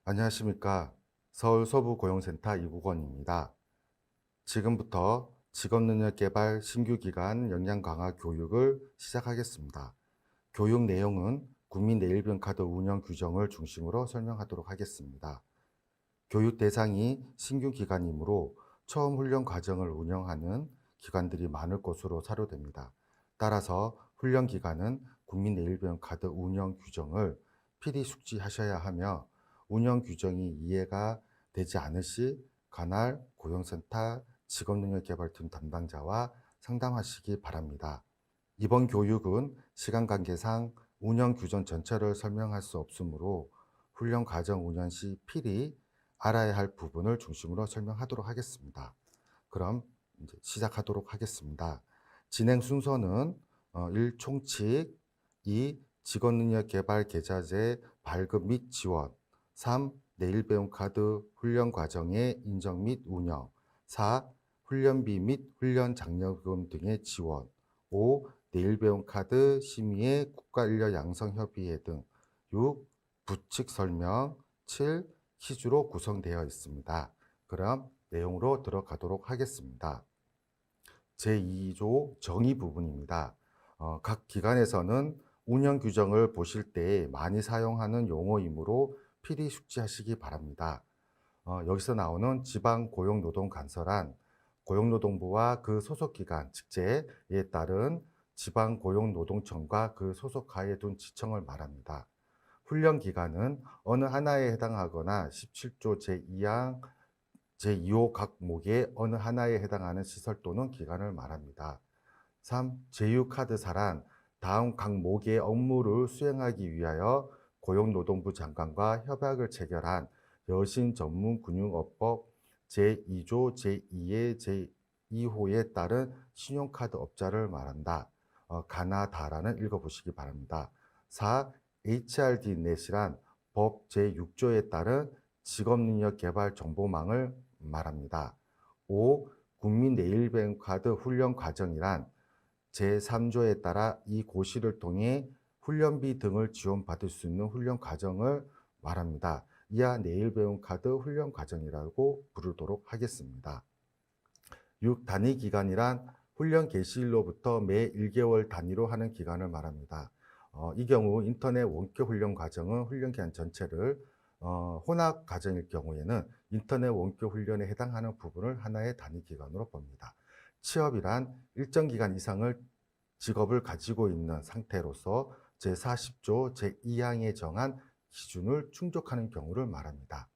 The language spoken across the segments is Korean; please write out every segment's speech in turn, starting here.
안녕하십니까. 서울 서부고용센터 이국원입니다. 지금부터 직업능력개발 신규기관 역량 강화 교육을 시작하겠습니다. 교육 내용은 국민내일병카드 운영 규정을 중심으로 설명하도록 하겠습니다. 교육 대상이 신규 기관이므로 처음 훈련 과정을 운영하는 기관들이 많을 것으로 사료됩니다. 따라서 훈련 기간은 국민내일병카드 운영 규정을 필히 숙지하셔야 하며 운영 규정이 이해가 되지 않을 시 관할 고용센터 직업능력개발팀 담당자와 상담하시기 바랍니다. 이번 교육은 시간 관계상 운영 규정 전체를 설명할 수 없으므로 훈련 과정 운영 시 필히 알아야 할 부분을 중심으로 설명하도록 하겠습니다. 그럼 이제 시작하도록 하겠습니다. 진행 순서는 1. 총칙, 2. 직업능력개발 계좌제 발급 및 지원, 3. 내일배움카드 훈련 과정의 인정 및 운영, 4. 훈련비 및 훈련 장려금 등의 지원, 5. 내일배움카드 심의의 국가인력 양성협의회 등, 6. 부칙 설명, 7. 퀴즈로 구성되어 있습니다. 그럼 내용으로 들어가도록 하겠습니다. 제2조 정의 부분입니다. 각 기관에서는 운영 규정을 보실 때 많이 사용하는 용어이므로 필히 숙지하시기 바랍니다. 여기서 나오는 지방고용노동관서란 고용노동부와 그 소속기관, 직제에 따른 지방고용노동청과 그 소속하에 둔 지청을 말합니다. 훈련기간은 어느 하나에 해당하거나 17조 제2항 제2호 각목의 어느 하나에 해당하는 시설 또는 기관을 말합니다. 3. 제휴카드사란 다음 각목의 업무를 수행하기 위하여 고용노동부 장관과 협약을 체결한 여신전문금융업법 제2조 제2의 제2호에 따른 신용카드 업자를 말한다. 가나다라는 읽어보시기 바랍니다. 4. HRD넷이란 법 제6조에 따른 직업능력개발 정보망을 말합니다. 5. 국민내일뱅카드 훈련 과정이란 제3조에 따라 이 고시를 통해 훈련비 등을 지원받을 수 있는 훈련 과정을 말합니다. 이하 내일배움카드 훈련 과정이라고 부르도록 하겠습니다. 6. 단위기간이란 훈련 개시일로부터 매 1개월 단위로 하는 기간을 말합니다. 이 경우 인터넷 원격 훈련 과정은 훈련 기간 전체를, 혼합 과정일 경우에는 인터넷 원격 훈련에 해당하는 부분을 하나의 단위 기간으로 봅니다. 취업이란 일정 기간 이상을 직업을 가지고 있는 상태로서 제40조 제2항에 정한 기준을 충족하는 경우를 말합니다.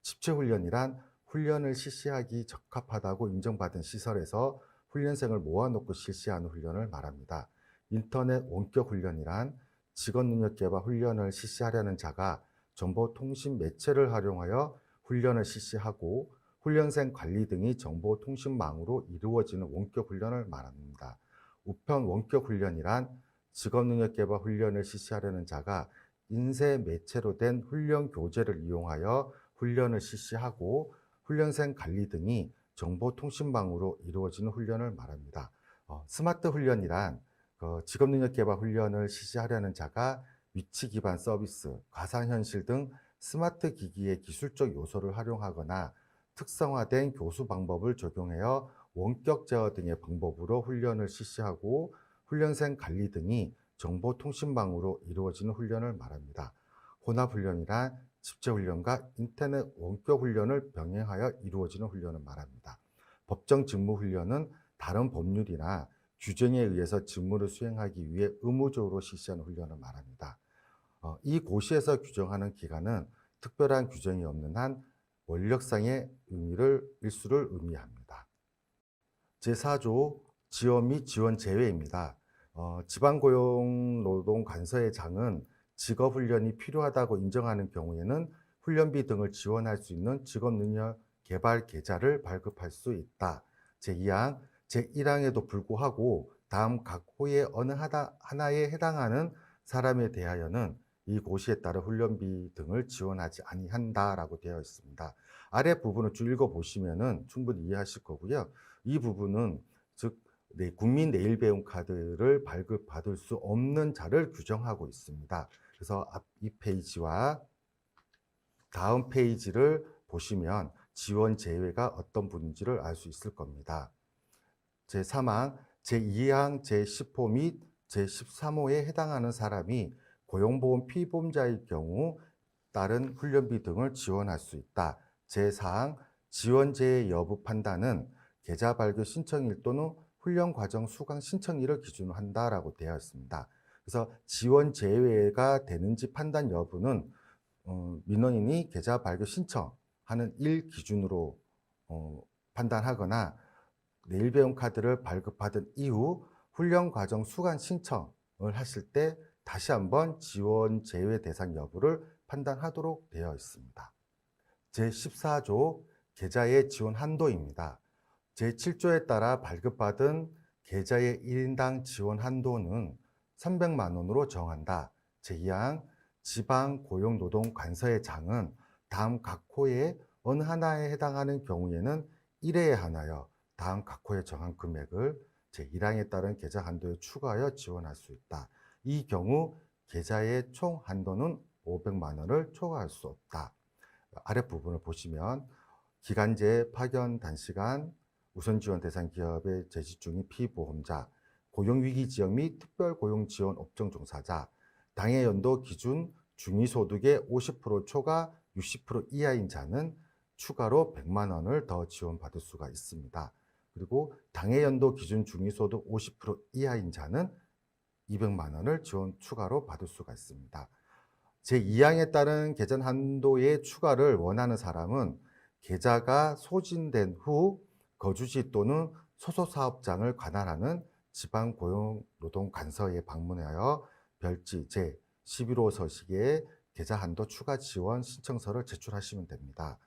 집체훈련이란 훈련을 실시하기 적합하다고 인정받은 시설에서 훈련생을 모아놓고 실시하는 훈련을 말합니다. 인터넷 원격 훈련이란 직업능력개발 훈련을 실시하려는 자가 정보통신 매체를 활용하여 훈련을 실시하고 훈련생 관리 등이 정보통신망으로 이루어지는 원격 훈련을 말합니다. 우편 원격 훈련이란 직업능력개발 훈련을 실시하려는 자가 인쇄 매체로 된 훈련 교재를 이용하여 훈련을 실시하고 훈련생 관리 등이 정보통신망으로 이루어지는 훈련을 말합니다. 스마트 훈련이란 직업능력개발 훈련을 실시하려는 자가 위치 기반 서비스, 가상현실 등 스마트 기기의 기술적 요소를 활용하거나 특성화된 교수 방법을 적용하여 원격 제어 등의 방법으로 훈련을 실시하고 훈련생 관리 등이 정보통신망으로 이루어지는 훈련을 말합니다. 혼합훈련이란 집체훈련과 인터넷 원격훈련을 병행하여 이루어지는 훈련을 말합니다. 법정직무훈련은 다른 법률이나 규정에 의해서 직무를 수행하기 위해 의무적으로 실시하는 훈련을 말합니다. 이 고시에서 규정하는 기간은 특별한 규정이 없는 한 원력상의 일수를 의미합니다. 제4조 지원 및 지원 제외입니다. 지방고용노동관서의 장은 직업훈련이 필요하다고 인정하는 경우에는 훈련비 등을 지원할 수 있는 직업능력 개발 계좌를 발급할 수 있다. 제2항, 제1항에도 불구하고 다음 각 호의 어느 하나에 해당하는 사람에 대하여는 이 고시에 따른 훈련비 등을 지원하지 아니한다라고 되어 있습니다. 아래 부분을 쭉 읽어보시면 충분히 이해하실 거고요. 이 부분은 즉 국민 내일 배움 카드를 발급받을 수 없는 자를 규정하고 있습니다. 그래서 앞 이 페이지와 다음 페이지를 보시면 지원 제외가 어떤 분인지를 알 수 있을 겁니다. 제3항, 제2항, 제10호 및 제13호에 해당하는 사람이 고용보험 피보험자의 경우 다른 훈련비 등을 지원할 수 있다. 제4항, 지원 제외 여부 판단은 계좌 발급 신청일 또는 훈련 과정 수강 신청일을 기준으로 한다라고 되어 있습니다. 그래서 지원 제외가 되는지 판단 여부는 민원인이 계좌 발급 신청하는 일 기준으로 판단하거나 내일 배움 카드를 발급받은 이후 훈련 과정 수강 신청을 하실 때 다시 한번 지원 제외 대상 여부를 판단하도록 되어 있습니다. 제14조 계좌의 지원 한도입니다. 제7조에 따라 발급받은 계좌의 1인당 지원 한도는 300만 원으로 정한다. 제2항 지방고용노동관서의 장은 다음 각 호에 어느 하나에 해당하는 경우에는 1회에 한하여 다음 각 호에 정한 금액을 제1항에 따른 계좌 한도에 추가하여 지원할 수 있다. 이 경우 계좌의 총 한도는 500만 원을 초과할 수 없다. 아랫부분을 보시면 기간제, 파견, 단시간, 우선지원 대상 기업에 재직 중인 피보험자, 고용위기 지역 및 특별고용지원 업종 종사자, 당해연도 기준 중위소득의 50% 초과 60% 이하인 자는 추가로 100만 원을 더 지원받을 수가 있습니다. 그리고 당해연도 기준 중위소득 50% 이하인 자는 200만 원을 지원 추가로 받을 수가 있습니다. 제2항에 따른 계좌 한도의 추가를 원하는 사람은 계좌가 소진된 후 거주지 또는 소속사업장을 관할하는 지방고용노동관서에 방문하여 별지 제11호 서식에 계좌 한도 추가 지원 신청서를 제출하시면 됩니다.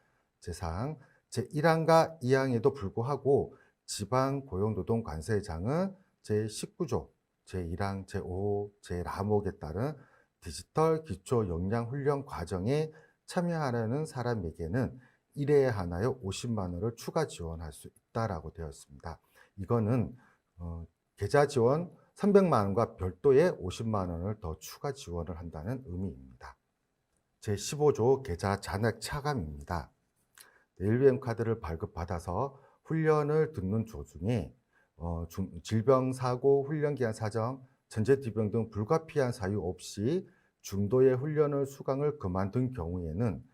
제4항, 제1항과 2항에도 불구하고 지방고용노동관서의 장은 제19조, 제1항, 제5호, 제1항목에 따른 디지털 기초 역량 훈련 과정에 참여하려는 사람에게는 1회에 한하여 50만 원을 추가 지원할 수 있다라고 되어 있습니다. 이거는 계좌 지원 300만 원과 별도의 50만 원을 더 추가 지원을 한다는 의미입니다. 제15조 계좌 잔액 차감입니다. 내일배움 카드를 발급받아서 훈련을 듣는 도중에 질병, 사고, 훈련기한 사정, 전제투병 등 불가피한 사유 없이 중도의 훈련을 수강을 그만둔 경우에는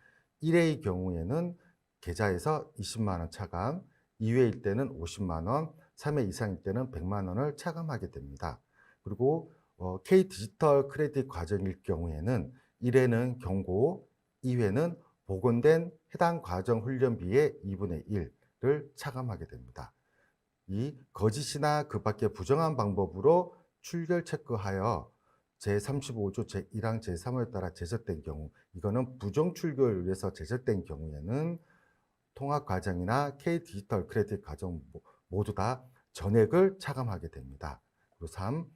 1회의 경우에는 계좌에서 20만 원 차감, 2회일 때는 50만 원, 3회 이상일 때는 100만 원을 차감하게 됩니다. 그리고 K 디지털 크레딧 과정일 경우에는 1회는 경고, 2회는 복원된 해당 과정 훈련비의 2분의 1을 차감하게 됩니다. 이 거짓이나 그 밖의 부정한 방법으로 출결 체크하여 제35조 제1항 제3호에 따라 제적된 경우, 이거는 부정 출결을 위해서 제적된 경우에는 통합 과정이나 K 디지털 크레딧 과정 모두 다 전액을 차감하게 됩니다. 그리고 3.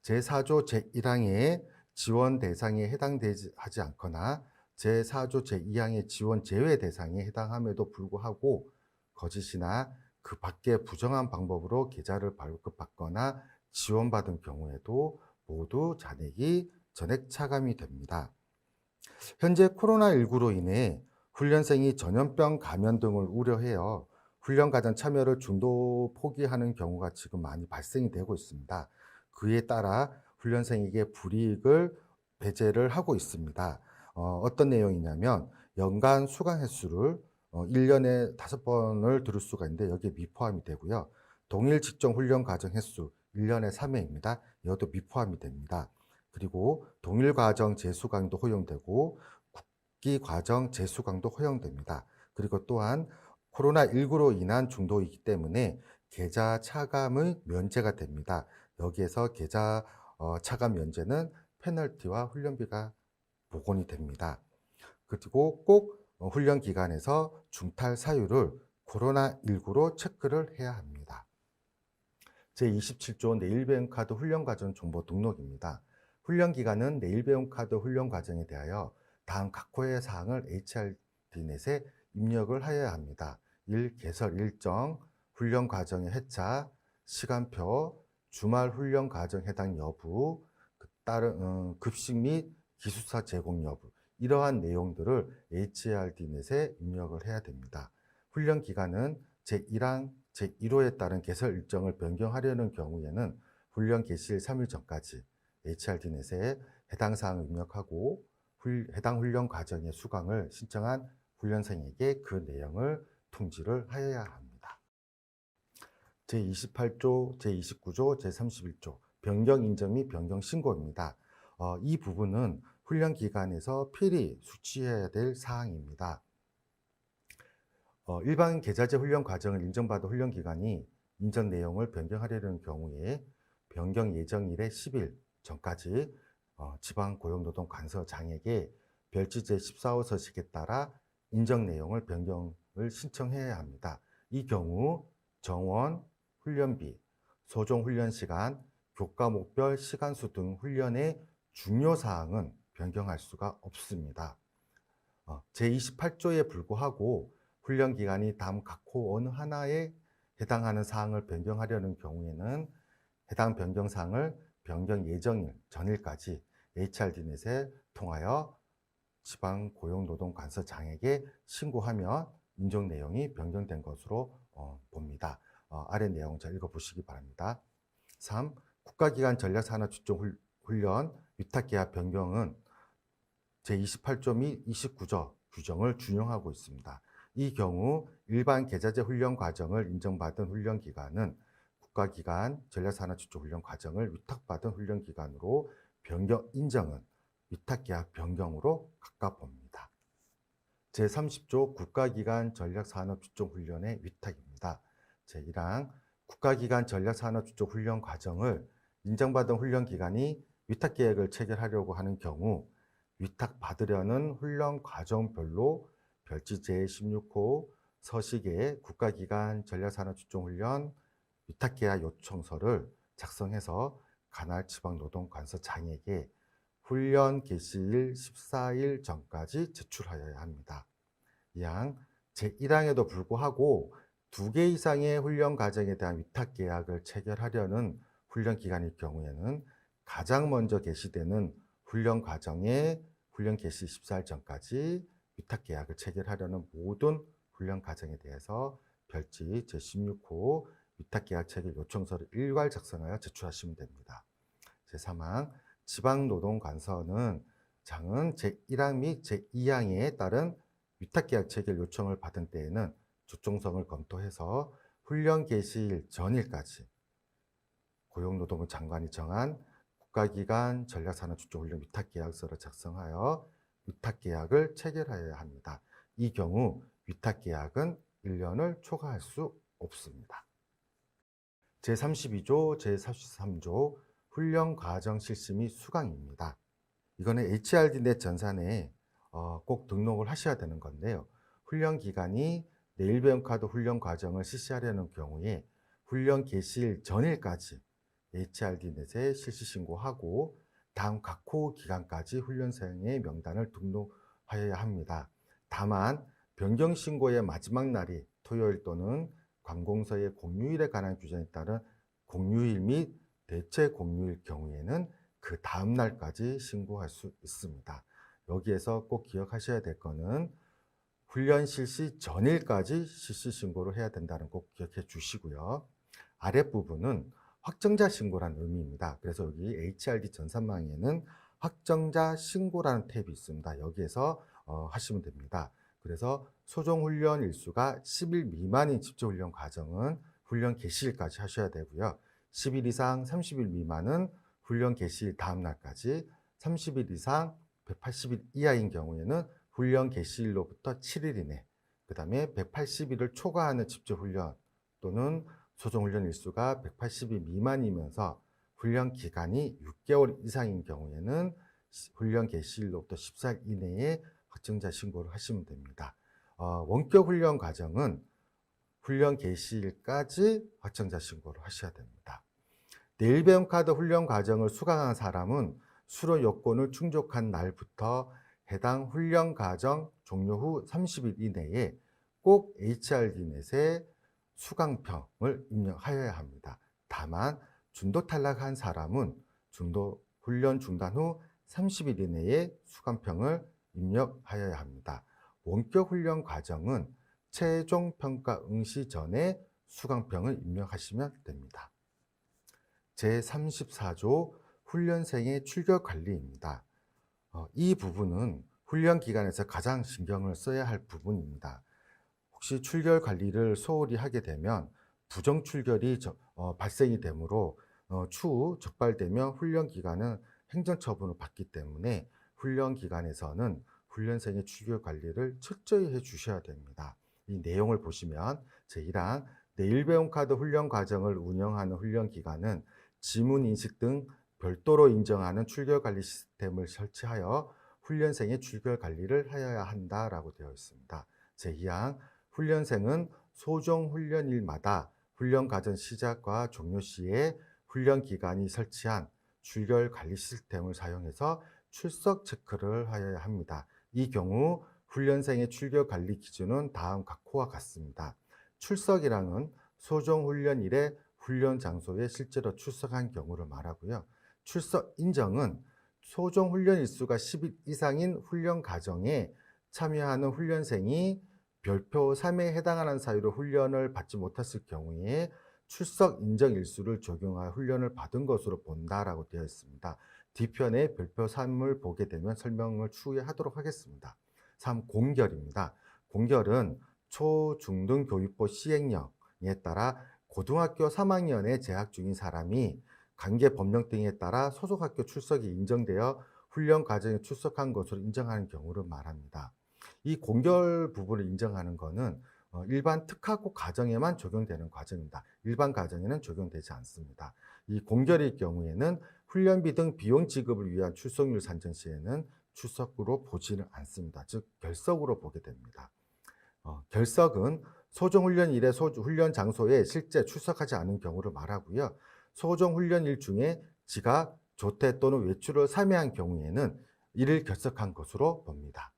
제4조 제1항의 지원 대상에 해당하지 않거나 제4조 제2항의 지원 제외 대상에 해당함에도 불구하고 거짓이나 그 밖의 부정한 방법으로 계좌를 발급받거나 지원받은 경우에도 모두 잔액이 전액 차감이 됩니다. 현재 코로나19로 인해 훈련생이 전염병 감염 등을 우려해요. 훈련 과정 참여를 중도 포기하는 경우가 지금 많이 발생이 되고 있습니다. 그에 따라 훈련생에게 불이익을 배제를 하고 있습니다. 어떤 내용이냐면 연간 수강 횟수를 1년에 5번을 들을 수가 있는데 여기에 미포함이 되고요. 동일 직종 훈련 과정 횟수 1년에 3회입니다. 이것도 미포함이 됩니다. 그리고 동일 과정 재수강도 허용되고 국기 과정 재수강도 허용됩니다. 그리고 또한 코로나19로 인한 중도이기 때문에 계좌 차감의 면제가 됩니다. 여기에서 계좌 차감 면제는 페널티와 훈련비가 복원이 됩니다. 그리고 꼭 훈련 기간에서 중탈 사유를 코로나19로 체크를 해야 합니다. 제27조 내일배움 카드 훈련 과정 정보 등록입니다. 훈련 기간은 내일배움 카드 훈련 과정에 대하여 다음 각 호의 사항을 HRD넷에 입력을 하여야 합니다. 1. 개설 일정, 훈련 과정의 회차, 시간표, 주말 훈련 과정 해당 여부, 따른 급식 및 기숙사 제공 여부, 이러한 내용들을 HRD넷에 입력을 해야 됩니다. 훈련 기간은 제1항 제1호에 따른 개설 일정을 변경하려는 경우에는 훈련 개시일 3일 전까지 HRD넷에 해당 사항을 입력하고 해당 훈련 과정의 수강을 신청한 훈련생에게 그 내용을 통지를 하여야 합니다. 제28조, 제29조, 제31조 변경 인정 및 변경 신고입니다. 이 부분은 훈련 기간에서 필히 수취해야 될 사항입니다. 일반 계좌제 훈련 과정을 인정받은 훈련 기관이 인정 내용을 변경하려는 경우에 변경 예정일의 10일 전까지 지방고용노동관서장에게 별지 제14호 서식에 따라 인정 내용을 변경을 신청해야 합니다. 이 경우 정원, 훈련비, 소종 훈련 시간, 교과 목별 시간수 등 훈련의 중요 사항은 변경할 수가 없습니다. 제28조에 불구하고 훈련 기간이 다음 각호 어느 하나에 해당하는 사항을 변경하려는 경우에는 해당 변경 사항을 변경 예정일 전일까지 HRD넷에 통하여 지방고용노동관서장에게 신고하면 인정 내용이 변경된 것으로 봅니다. 아래 내용 잘 읽어보시기 바랍니다. 3. 국가기관 전략산업집중훈련 위탁계약 변경은 제28조 및 29조 규정을 준용하고 있습니다. 이 경우 일반 계좌제 훈련 과정을 인정받은 훈련 기관은 국가기관 전략산업집중훈련 과정을 위탁받은 훈련 기관으로 변경 인정은 위탁계약 변경으로 각각 봅니다. 제30조 국가기관 전략산업집중훈련의 위탁입니다. 제1항 국가기관 전략산업집중훈련 과정을 인정받은 훈련 기관이 위탁계획을 체결하려고 하는 경우 위탁받으려는 훈련 과정별로 별지 제16호 서식에 국가기관 전략산업집중훈련 위탁계약 요청서를 작성해서 관할 지방노동관서장에게 훈련 개시일 14일 전까지 제출하여야 합니다. 이항 제1항에도 불구하고 2개 이상의 훈련 과정에 대한 위탁계약을 체결하려는 훈련 기간일 경우에는 가장 먼저 개시되는 훈련 과정에 훈련 개시 14일 전까지 위탁계약을 체결하려는 모든 훈련 과정에 대해서 별지 제16호 위탁계약 체결 요청서를 일괄 작성하여 제출하시면 됩니다. 제3항 지방노동관서는 장은 제1항 및 제2항에 따른 위탁계약 체결 요청을 받은 때에는 조정성을 검토해서 훈련 개시일 전일까지 고용노동부 장관이 정한 국가기관 전략산업집중훈련 위탁계약서를 작성하여 위탁계약을 체결하여야 합니다. 이 경우 위탁계약은 1년을 초과할 수 없습니다. 제32조, 제33조 훈련 과정 실시 및 수강입니다. 이거는 HRD넷 전산에 꼭 등록을 하셔야 되는 건데요. 훈련 기간이 내일배움카드 훈련 과정을 실시하려는 경우에 훈련 개시일 전일까지 HRD넷에 실시 신고하고 다음 각호 기간까지 훈련생의 명단을 등록하여야 합니다. 다만 변경 신고의 마지막 날이 토요일 또는 관공서의 공휴일에 관한 규정에 따른 공휴일 및 대체 공휴일 경우에는 그 다음 날까지 신고할 수 있습니다. 여기에서 꼭 기억하셔야 될 거는 훈련 실시 전일까지 실시 신고를 해야 된다는 꼭 기억해 주시고요. 아랫부분은 확정자 신고라는 의미입니다. 그래서 여기 HRD 전산망에는 확정자 신고라는 탭이 있습니다. 여기에서 하시면 됩니다. 그래서 소정훈련 일수가 10일 미만인 집중훈련 과정은 훈련 개시일까지 하셔야 되고요. 10일 이상 30일 미만은 훈련 개시일 다음 날까지, 30일 이상 180일 이하인 경우에는 훈련 개시일로부터 7일 이내, 그 다음에 180일을 초과하는 집중훈련 또는 소정훈련 일수가 180일 미만이면서 훈련 기간이 6개월 이상인 경우에는 훈련 개시일로부터 14일 이내에 확정자 신고를 하시면 됩니다. 원격 훈련 과정은 훈련 개시일까지 확정자 신고를 하셔야 됩니다. 내일배움카드 훈련 과정을 수강한 사람은 수료 요건을 충족한 날부터 해당 훈련 과정 종료 후 30일 이내에 꼭 HRD넷에 수강평을 입력하여야 합니다. 다만 중도 탈락한 사람은 훈련 중단 후 30일 이내에 수강평을 입력하여야 합니다. 원격 훈련 과정은 최종 평가 응시 전에 수강평을 입력하시면 됩니다. 제34조 훈련생의 출결 관리입니다. 이 부분은 훈련 기간에서 가장 신경을 써야 할 부분입니다. 혹시 출결 관리를 소홀히 하게 되면 부정 출결이 발생이 되므로 추후 적발되면 훈련 기간은 행정처분을 받기 때문에 훈련 기간에서는 훈련생의 출결 관리를 철저히 해 주셔야 됩니다. 이 내용을 보시면 제1항 내일 배움 카드 훈련 과정을 운영하는 훈련 기간은 지문 인식 등 별도로 인정하는 출결 관리 시스템을 설치하여 훈련생의 출결 관리를 하여야 한다라고 되어 있습니다. 제2항 훈련생은 소정 훈련일마다 훈련 과정 시작과 종료 시에 훈련 기관이 설치한 출결 관리 시스템을 사용해서 출석 체크를 하여야 합니다. 이 경우 훈련생의 출결 관리 기준은 다음 각호와 같습니다. 출석이랑은 소정 훈련일에 훈련 장소에 실제로 출석한 경우를 말하고요. 출석 인정은 소정 훈련 일수가 10일 이상인 훈련 과정에 참여하는 훈련생이 별표 3에 해당하는 사유로 훈련을 받지 못했을 경우에 출석 인정 일수를 적용하여 훈련을 받은 것으로 본다라고 되어 있습니다. 뒤편에 별표 3을 보게 되면 설명을 추후에 하도록 하겠습니다. 3. 공결입니다. 공결은 초, 중, 등 교육부 시행령에 따라 고등학교 3학년에 재학 중인 사람이 관계 법령 등에 따라 소속 학교 출석이 인정되어 훈련 과정에 출석한 것으로 인정하는 경우를 말합니다. 이 공결 부분을 인정하는 것은 일반 특화고 과정에만 적용되는 과정입니다. 일반 과정에는 적용되지 않습니다. 이 공결일 경우에는 훈련비 등 비용 지급을 위한 출석률 산정 시에는 출석으로 보지는 않습니다. 즉 결석으로 보게 됩니다. 결석은 소정훈련일에 훈련 장소에 실제 출석하지 않은 경우를 말하고요. 소정훈련일 중에 지각, 조퇴 또는 외출을 삼해한 경우에는 이를 결석한 것으로 봅니다.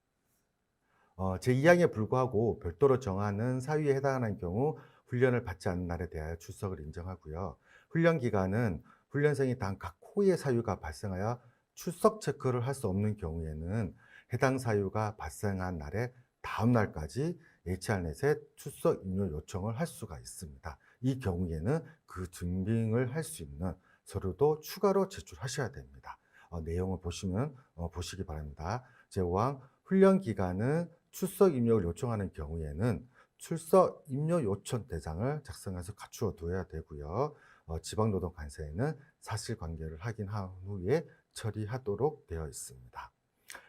제2항에 불구하고 별도로 정하는 사유에 해당하는 경우 훈련을 받지 않는 날에 대하여 출석을 인정하고요. 훈련 기간은 훈련생이 단 각 호의 사유가 발생하여 출석 체크를 할 수 없는 경우에는 해당 사유가 발생한 날의 다음 날까지 HR넷에 출석 입력 요청을 할 수가 있습니다. 이 경우에는 그 증빙을 할 수 있는 서류도 추가로 제출하셔야 됩니다. 내용을 보시기 바랍니다. 제5항 훈련 기간은 출석 입력을 요청하는 경우에는 출석 입력 요청 대장을 작성해서 갖추어 둬야 되고요. 지방노동관세에는 사실관계를 확인한 후에 처리하도록 되어 있습니다.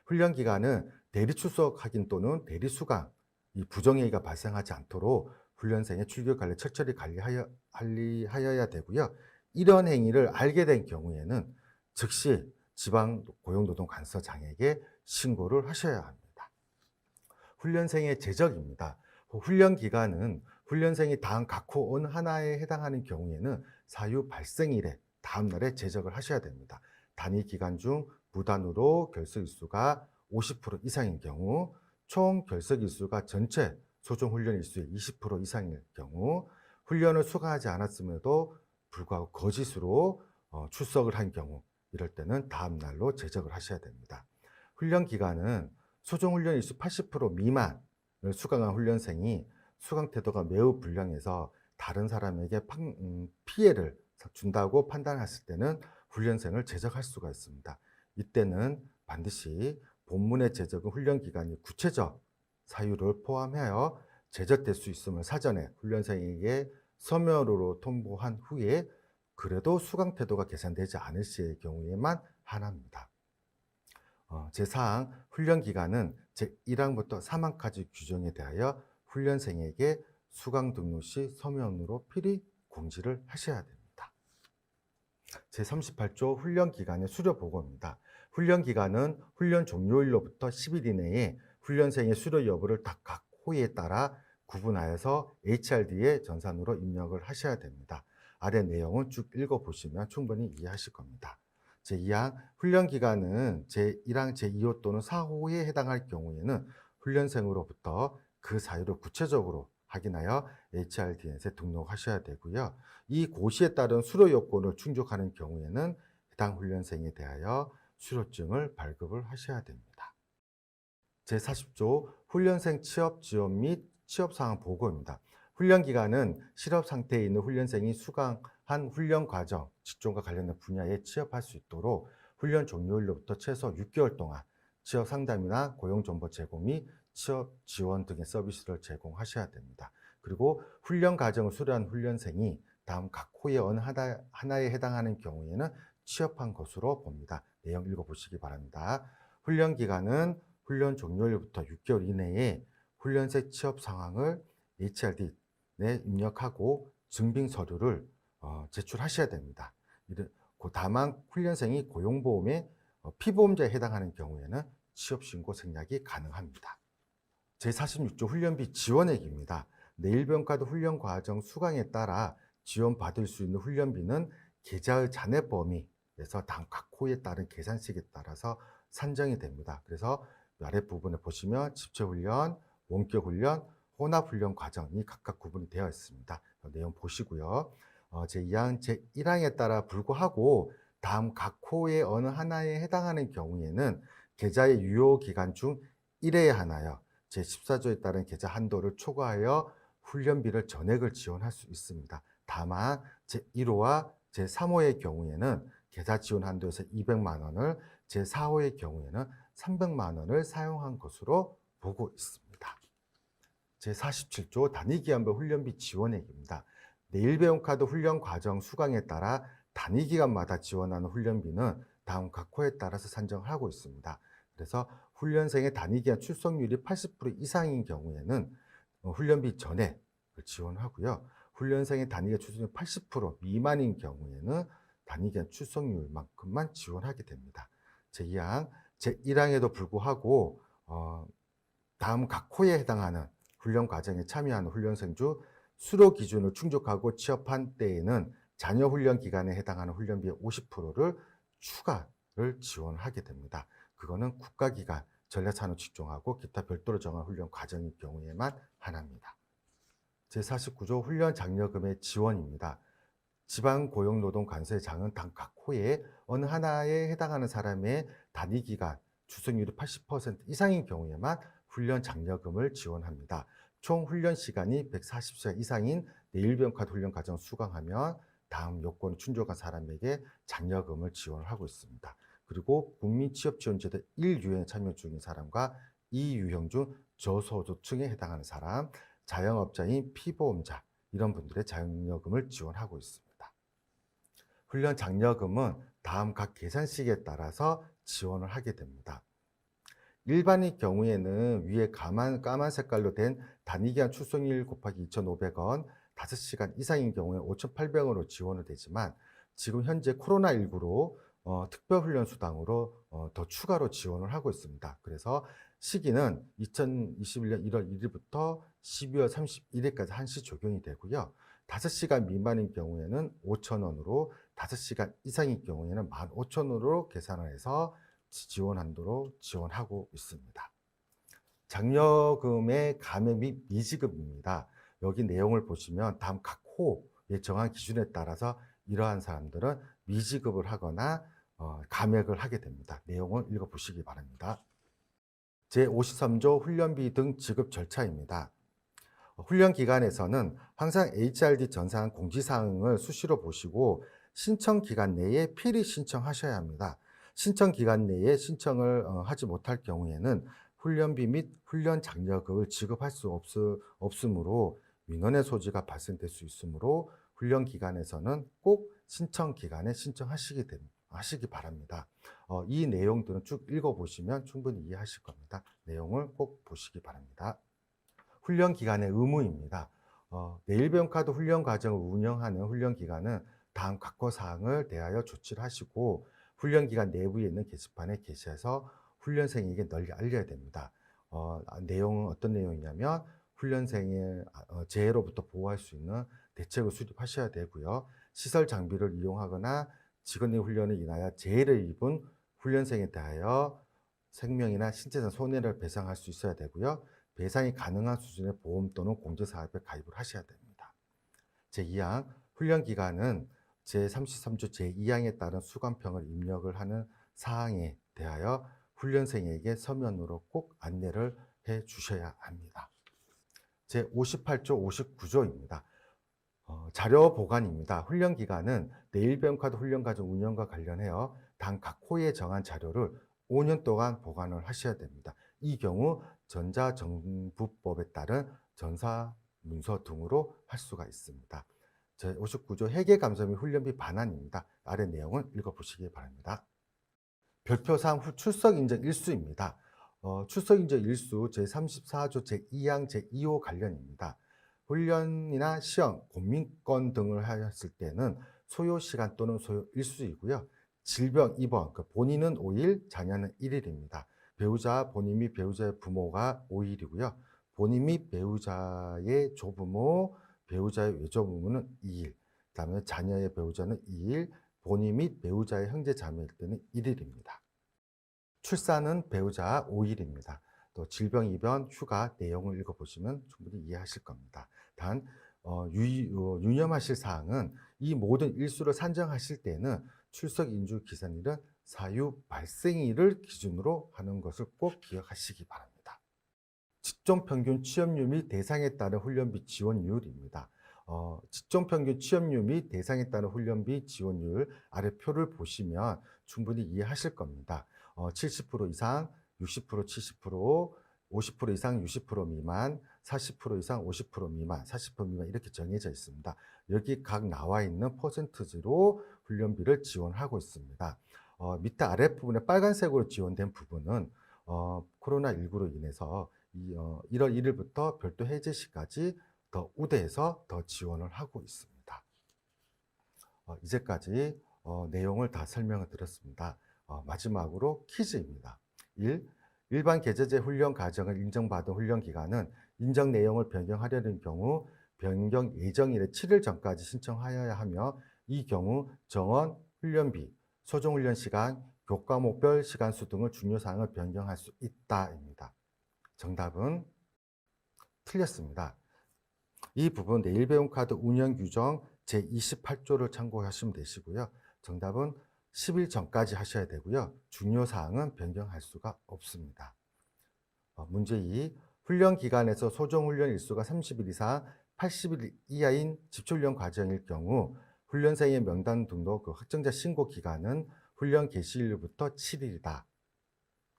훈련 기간은 대리 출석 확인 또는 대리 수강, 이 부정행위가 발생하지 않도록 훈련생의 출결 관리 철저히 관리하여야 되고요. 이런 행위를 알게 된 경우에는 즉시 지방고용노동관서장에게 신고를 하셔야 합니다. 훈련생의 제적입니다. 훈련 기간은 훈련생이 다음 각호 온 하나에 해당하는 경우에는 사유 발생일에 다음 날에 제적을 하셔야 됩니다. 단위 기간 중 무단으로 결석 일수가 50% 이상인 경우, 총 결석 일수가 전체 소정 훈련 일수의 20% 이상일 경우, 훈련을 수강하지 않았음에도 불구하고 거짓으로 출석을 한 경우, 이럴 때는 다음 날로 제적을 하셔야 됩니다. 훈련 기간은 소정 훈련 일수 80% 미만을 수강한 훈련생이 수강 태도가 매우 불량해서 다른 사람에게 피해를 준다고 판단했을 때는 훈련생을 제적할 수가 있습니다. 이때는 반드시 본문의 제적은 훈련 기간이 구체적 사유를 포함하여 제적될 수 있음을 사전에 훈련생에게 서면으로 통보한 후에 그래도 수강 태도가 개선되지 않을 시의 경우에만 한합니다. 제4항 훈련 기간은 제1항부터 3항까지 규정에 대하여 훈련생에게 수강 등록 시 서면으로 필히 공지를 하셔야 됩니다. 제38조 훈련 기간의 수료 보고입니다. 훈련 기간은 훈련 종료일로부터 10일 이내에 훈련생의 수료 여부를 각 호에 따라 구분하여서 HRD에 전산으로 입력을 하셔야 됩니다. 아래 내용은 쭉 읽어보시면 충분히 이해하실 겁니다. 제2항 훈련 기간은 제1항 제2호 또는 4호에 해당할 경우에는 훈련생으로부터 그 사유를 구체적으로 확인하여 HRDN에 등록하셔야 되고요. 이 고시에 따른 수료 요건을 충족하는 경우에는 해당 훈련생에 대하여 수료증을 발급을 하셔야 됩니다. 제40조 훈련생 취업 지원 및 취업 상황 보고입니다. 훈련 기간은 실업 상태에 있는 훈련생이 수강한 훈련 과정, 직종과 관련된 분야에 취업할 수 있도록 훈련 종료일로부터 최소 6개월 동안 취업 상담이나 고용 정보 제공 및 취업 지원 등의 서비스를 제공하셔야 됩니다. 그리고 훈련 과정을 수료한 훈련생이 다음 각 호의 어느 하나에 해당하는 경우에는 취업한 것으로 봅니다. 내용 읽어보시기 바랍니다. 훈련 기간은 훈련 종료일부터 6개월 이내에 훈련생 취업 상황을 HRD에 입력하고 증빙 서류를 제출하셔야 됩니다. 다만 훈련생이 고용보험에 피보험자에 해당하는 경우에는 취업신고 생략이 가능합니다. 제46조 훈련비 지원액입니다. 내일병과도 훈련 과정 수강에 따라 지원받을 수 있는 훈련비는 계좌의 잔액 범위에서 각 호에 따른 계산식에 따라서 산정이 됩니다. 그래서 아랫부분에 보시면 집체훈련, 원격훈련, 혼합훈련 과정이 각각 구분이 되어 있습니다. 내용 보시고요. 제2항 제1항에 따라 불구하고 다음 각 호의 어느 하나에 해당하는 경우에는 계좌의 유효 기간 중 1회에 하나여 제14조에 따른 계좌 한도를 초과하여 훈련비를 전액을 지원할 수 있습니다. 다만 제1호와 제3호의 경우에는 계좌 지원 한도에서 200만 원을, 제4호의 경우에는 300만 원을 사용한 것으로 보고 있습니다. 제47조 단위기간별 훈련비 지원액입니다. 내일배움카드 훈련 과정 수강에 따라 단위기간마다 지원하는 훈련비는 다음 각 호에 따라서 산정하고 있습니다. 그래서 훈련생의 단위기간 출석률이 80% 이상인 경우에는 훈련비 전액을 지원하고요. 훈련생의 단위기간 출석률 80% 미만인 경우에는 단위기간 출석률만큼만 지원하게 됩니다. 제2항, 제1항에도 불구하고 다음 각 호에 해당하는 훈련 과정에 참여하는 훈련생 중 수료 기준을 충족하고 취업한 때에는 잔여 훈련 기간에 해당하는 훈련비의 50%를 추가를 지원하게 됩니다. 그거는 국가기관, 전략산업 직종하고 기타 별도로 정한 훈련 과정일 경우에만 한합니다. 제49조 훈련 장려금의 지원입니다. 지방고용노동관서의 장은 당 각 호에 어느 하나에 해당하는 사람의 단위기간 출석률이 80% 이상인 경우에만 훈련 장려금을 지원합니다. 총 훈련 시간이 140시간 이상인 내일병카드 훈련 과정 수강하면 다음 요건을 충족한 사람에게 장려금을 지원하고 있습니다. 그리고 국민취업지원제도 1유형에 참여 중인 사람과 2유형 중 저소득층에 해당하는 사람, 자영업자인 피보험자 이런 분들의 장려금을 지원하고 있습니다. 훈련 장려금은 다음 각 계산식에 따라서 지원을 하게 됩니다. 일반인 경우에는 위에 까만 색깔로 된 단위기간 출석일 곱하기 2,500원, 5시간 이상인 경우에 5,800원으로 지원이 되지만 지금 현재 코로나19로 특별훈련수당으로 더 추가로 지원을 하고 있습니다. 그래서 시기는 2021년 1월 1일부터 12월 31일까지 한시 적용이 되고요. 5시간 미만인 경우에는 5,000원으로, 5시간 이상인 경우에는 15,000원으로 계산을 해서 지원 한도로 지원하고 있습니다. 장려금의 감액 및 미지급입니다. 여기 내용을 보시면 다음 각 호의 정한 기준에 따라서 이러한 사람들은 미지급을 하거나 감액을 하게 됩니다. 내용을 읽어보시기 바랍니다. 제53조 훈련비 등 지급 절차입니다. 훈련 기간에서는 항상 HRD 전산 공지사항을 수시로 보시고 신청 기간 내에 필히 신청하셔야 합니다. 신청 기간 내에 신청을 하지 못할 경우에는 훈련비 및 훈련 장려금을 지급할 수 없으므로 민원의 소지가 발생될 수 있으므로 훈련 기간에서는 꼭 신청 기간에 신청하시기 바랍니다. 이 내용들은 쭉 읽어보시면 충분히 이해하실 겁니다. 내용을 꼭 보시기 바랍니다. 훈련 기간의 의무입니다. 내일배움카드 훈련 과정을 운영하는 훈련 기간은 다음 각호 사항을 대하여 조치를 하시고 훈련 기간 내부에 있는 게시판에 게시해서 훈련생에게 널리 알려야 됩니다. 내용은 어떤 내용이냐면 훈련생의 재해로부터 보호할 수 있는 대책을 수립하셔야 되고요. 시설 장비를 이용하거나 직원의 훈련을 인하여 재해를 입은 훈련생에 대하여 생명이나 신체상 손해를 배상할 수 있어야 되고요. 배상이 가능한 수준의 보험 또는 공제사업에 가입을 하셔야 됩니다. 제2항 훈련 기간은 제33조 제2항에 따른 수강평을 입력을 하는 사항에 대하여 훈련생에게 서면으로 꼭 안내를 해 주셔야 합니다. 제58조, 59조입니다. 자료 보관입니다. 훈련 기간은 내일배움카드 훈련과정 운영과 관련하여 당 각 호에 정한 자료를 5년 동안 보관을 하셔야 됩니다. 이 경우 전자정부법에 따른 전사문서 등으로 할 수가 있습니다. 제59조 회계감사 및 훈련비 반환입니다. 아래 내용을 읽어보시기 바랍니다. 별표상 출석 인정 일수입니다. 출석 인정 일수 제34조 제2항 제2호 관련입니다. 훈련이나 시험, 공민권 등을 하였을 때는 소요 시간 또는 소요 일수이고요. 질병 입원, 본인은 5일, 자녀는 1일입니다. 배우자, 본인 및 배우자의 부모가 5일이고요. 본인 및 배우자의 조부모, 배우자의 외조부모는 2일, 그다음에 자녀의 배우자는 2일, 본인 및 배우자의 형제 자매일 때는 1일입니다. 출산은 배우자 5일입니다. 또 질병, 입원, 휴가 내용을 읽어보시면 충분히 이해하실 겁니다. 단 유념하실 사항은 이 모든 일수를 산정하실 때는 출석 인주 기산일은 사유 발생일을 기준으로 하는 것을 꼭 기억하시기 바랍니다. 직종평균 취업률 및 대상에 따른 훈련비 지원율입니다. 직종평균 취업률 및 대상에 따른 훈련비 지원율 아래 표를 보시면 충분히 이해하실 겁니다. 70% 이상, 60%, 70%, 50% 이상, 60% 미만, 40% 이상, 50% 미만, 40% 미만 이렇게 정해져 있습니다. 여기 각 나와 있는 퍼센트지로 훈련비를 지원하고 있습니다. 밑에 아랫부분에 빨간색으로 지원된 부분은 코로나19로 인해서 1월 1일부터 별도 해제 시까지 더 우대해서 더 지원을 하고 있습니다. 이제까지 내용을 다 설명을 드렸습니다. 마지막으로 퀴즈입니다. 1. 일반 계제제 훈련 과정을 인정받은 훈련 기간은 인정 내용을 변경하려는 경우 변경 예정일의 7일 전까지 신청하여야 하며 이 경우 정원, 훈련비, 소정훈련 시간, 교과목별 시간수 등을 중요사항을 변경할 수 있다입니다. 정답은 틀렸습니다. 이 부분 내일배움카드 운영규정 제28조를 참고하시면 되시고요. 정답은 10일 전까지 하셔야 되고요. 중요사항은 변경할 수가 없습니다. 문제 2. 훈련 기간에서 소정훈련 일수가 30일 이상 80일 이하인 집중훈련 과정일 경우 훈련생의 명단 등록 확정자 신고 기간은 훈련 개시일부터 7일이다.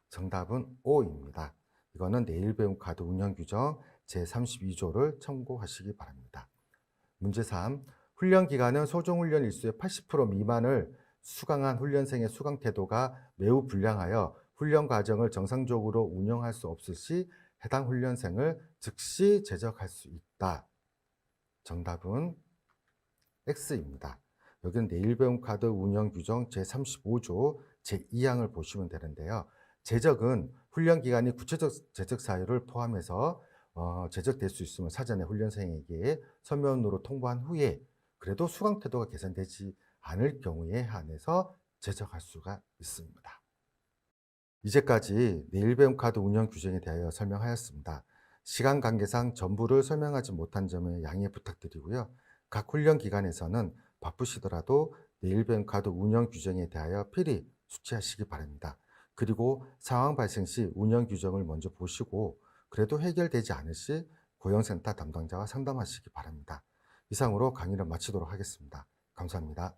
정답은 O입니다. 이거는 내일배움카드 운영규정 제32조를 참고하시기 바랍니다. 문제 3. 훈련 기간은 소정훈련 일수의 80% 미만을 수강한 훈련생의 수강 태도가 매우 불량하여 훈련 과정을 정상적으로 운영할 수 없을 시 해당 훈련생을 즉시 제적할 수 있다. 정답은 X입니다. 여기는 내일배움카드 운영규정 제35조 제2항을 보시면 되는데요. 제적은 훈련 기간이 구체적 제적 사유를 포함해서 제적될 수 있음을 사전에 훈련생에게 서면으로 통보한 후에 그래도 수강 태도가 개선되지 않을 경우에 한해서 제적할 수가 있습니다. 이제까지 내일배움카드 운영 규정에 대하여 설명하였습니다. 시간 관계상 전부를 설명하지 못한 점에 양해 부탁드리고요. 각 훈련 기간에서는 바쁘시더라도 내일배움카드 운영 규정에 대하여 필히 숙지하시기 바랍니다. 그리고 상황 발생 시 운영 규정을 먼저 보시고 그래도 해결되지 않을 시 고용센터 담당자와 상담하시기 바랍니다. 이상으로 강의를 마치도록 하겠습니다. 감사합니다.